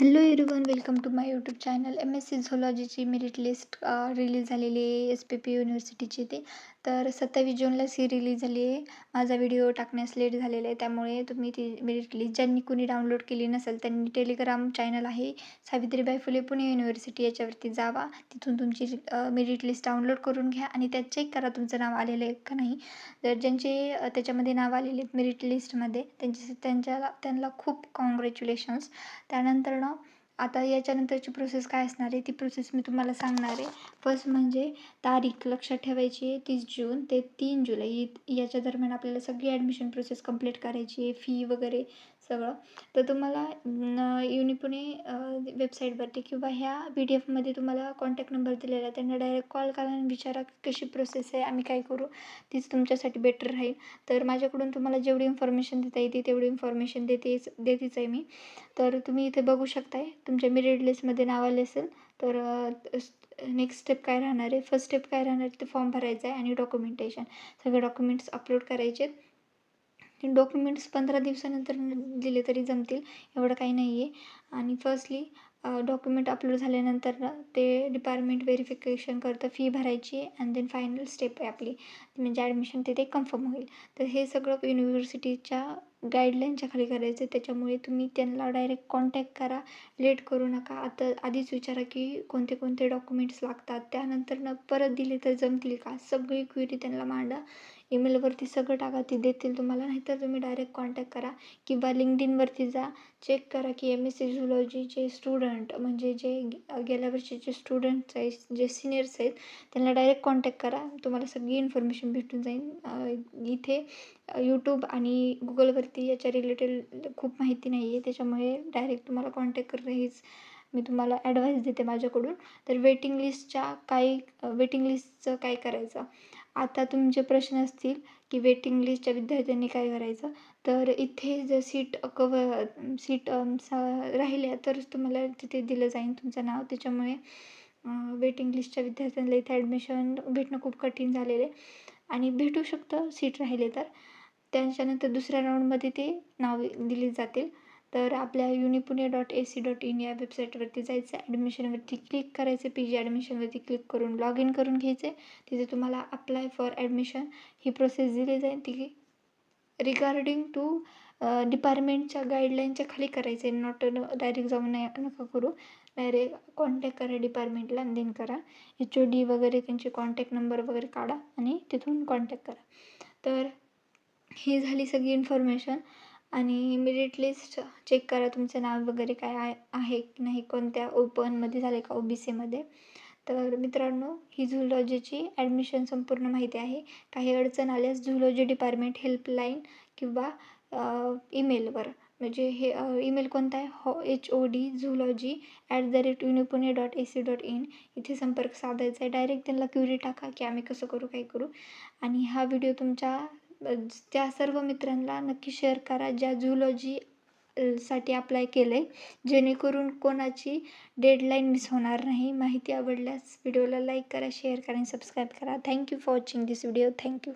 Hello everyone, welcome to my YouTube channel. MSc झोलॉजीची merit list release झालेली आहे SPP युनिव्हर्सिटीची. तर 27 जूनला सी रिलीज झाली आहे. माझा व्हिडिओ टाकण्यास लेट झालेला आहे, त्यामुळे तुम्ही ती मेरिट लिस्ट ज्यांनी कुणी डाउनलोड केली नसेल त्यांनी टेलिग्राम चॅनल आहे सावित्रीबाई फुले पुणे युनिव्हर्सिटी, याच्यावरती जावा. तिथून तुमची मेरिट लिस्ट डाउनलोड करून घ्या आणि त्यात चेक करा तुमचं नाव आलेलं आहे का नाही. जर ज्यांचे त्याच्यामध्ये नाव आलेले आहेत मेरिट लिस्टमध्ये त्यांना खूप कॉंग्रॅच्युलेशन्स. त्यानंतर आता याच्यानंतरची प्रोसेस काय असणार आहे ती प्रोसेस मी तुम्हाला सांगणार आहे. फर्स्ट म्हणजे तारीख लक्षात ठेवायची आहे 30 जून ते 3 जुलै याच्या दरम्यान आपल्याला सगळी ॲडमिशन प्रोसेस कंप्लीट करायची आहे, फी वगैरे सगळं. तर तुम्हाला युनिपुणे वेबसाईटवरती किंवा ह्या PDF तुम्हाला कॉन्टॅक्ट नंबर दिलेला आहे, त्यांना डायरेक्ट कॉल करा आणि विचारा कशी प्रोसेस आहे, आम्ही काय करू, तीच तुमच्यासाठी बेटर राहील. तर माझ्याकडून तुम्हाला जेवढी इन्फॉर्मेशन देता येते तेवढी इन्फॉर्मेशन देतेच आहे मी. तर तुम्ही इथे बघू शकताय तुमच्या मेरिट लिस्टमध्ये नाव आले असेल तर नेक्स्ट स्टेप काय राहणार आहे. फर्स्ट स्टेप काय राहणार आहे, ते फॉर्म भरायचा आहे आणि डॉक्युमेंटेशन, सगळे डॉक्युमेंट्स अपलोड करायचे. डॉक्युमेंट्स 15 दिवसानंतर दिले तरी जमतील, एवढं काही नाही आहे. आणि फर्स्टली डॉक्युमेंट अपलोड झाल्यानंतर ते डिपार्टमेंट व्हेरिफिकेशन करतं, फी भरायची अँड देन फायनल स्टेप आहे आपली, म्हणजे ॲडमिशन तिथे कन्फर्म होईल. तर हे सगळं युनिव्हर्सिटीच्या गाईडलाईनच्या खाली करायचं आहे, त्याच्यामुळे तुम्ही त्यांना डायरेक्ट कॉन्टॅक्ट करा, लेट करू नका. आता आधीच विचारा की कोणते कोणते डॉक्युमेंट्स लागतात, त्यानंतर परत दिले तर जमतील का, सगळी क्वेरी त्यांना मांडा. ईमेलवरती सगळं टाका, ते देतील तुम्हाला. नाहीतर तुम्ही डायरेक्ट कॉन्टॅक्ट करा किंवा लिंक्डइनवरती जा, चेक करा की MSc झुलॉजीचे स्टुडंट म्हणजे जे गेल्या वर्षीचे स्टुडंट्स आहेत, जे सिनियर्स आहेत, त्यांना डायरेक्ट कॉन्टॅक्ट करा. तुम्हाला सगळी इन्फॉर्मेशन भेटून जाईल. इथे यूट्यूब आणि गुगलवरती याच्या रिलेटेड खूप माहिती नाही आहे, त्याच्यामुळे डायरेक्ट तुम्हाला कॉन्टॅक्ट करणं हीच मी तुम्हाला ॲडवाईस देते माझ्याकडून. तर वेटिंग लिस्टचं काय करायचं. आता तुमचे प्रश्न असतील की वेटिंग लिस्टच्या विद्यार्थ्यांनी काय करायचं. तर इथे जर सीट राहिल्या तरच तुम्हाला तिथे दिलं जाईल तुमचं नाव. त्याच्यामुळे वेटिंग लिस्टच्या विद्यार्थ्यांना इथे ॲडमिशन भेटणं खूप कठीण झालेलं आहे आणि भेटू शकतं सीट राहिले तर. त्याच्यानंतर दुसऱ्या राऊंडमध्ये ते नाव दिली जातील. तर आपल्या unipuणे.ac.in या वेबसाईटवरती जायचं, ॲडमिशनवरती क्लिक करायचं, PG ॲडमिशनवरती क्लिक करून लॉग इन करून घ्यायचे. तिथे तुम्हाला apply for admission he process दिली जाईल. ती रिगार्डिंग टू डिपार्टमेंटच्या गाईडलाईनच्या खाली करायचं आहे, नॉट डायरेक्ट जाऊन नका करू. डायरेक्ट कॉन्टॅक्ट करा डिपार्टमेंटला आणि देन करा. HOD वगैरे त्यांचे कॉन्टॅक्ट नंबर वगैरे काढा आणि तिथून कॉन्टॅक्ट करा. तर ही झाली सगळी इन्फॉर्मेशन. आणि मेरिट लिस्ट चेक करा तुमचं नाव वगैरे काय आहे की नाही, कोणत्या ओपनमध्ये झालं का OBCमध्ये. तर मित्रांनो, ही झुलॉजीची ॲडमिशन संपूर्ण माहिती आहे. काही अडचण आल्यास झुलॉजी डिपार्टमेंट हेल्पलाईन किंवा ईमेलवर, म्हणजे हे ईमेल कोणता आहे, HOD-zoology@unipuणे.ac.in इथे संपर्क साधायचा आहे. डायरेक्ट त्यांना क्युरी टाका की आम्ही कसं करू, काय करू. आणि हा व्हिडिओ तुमच्या त्या सर्व मित्रांना नक्की शेअर करा ज्या झुलॉजी साठी अप्लाय केलं आहे, जेणेकरून कोणाची डेडलाईन मिस होणार नाही. माहिती आवडल्यास व्हिडिओला लाईक करा, शेअर करा आणि सबस्क्राईब करा. Thank you for watching this video. Thank you.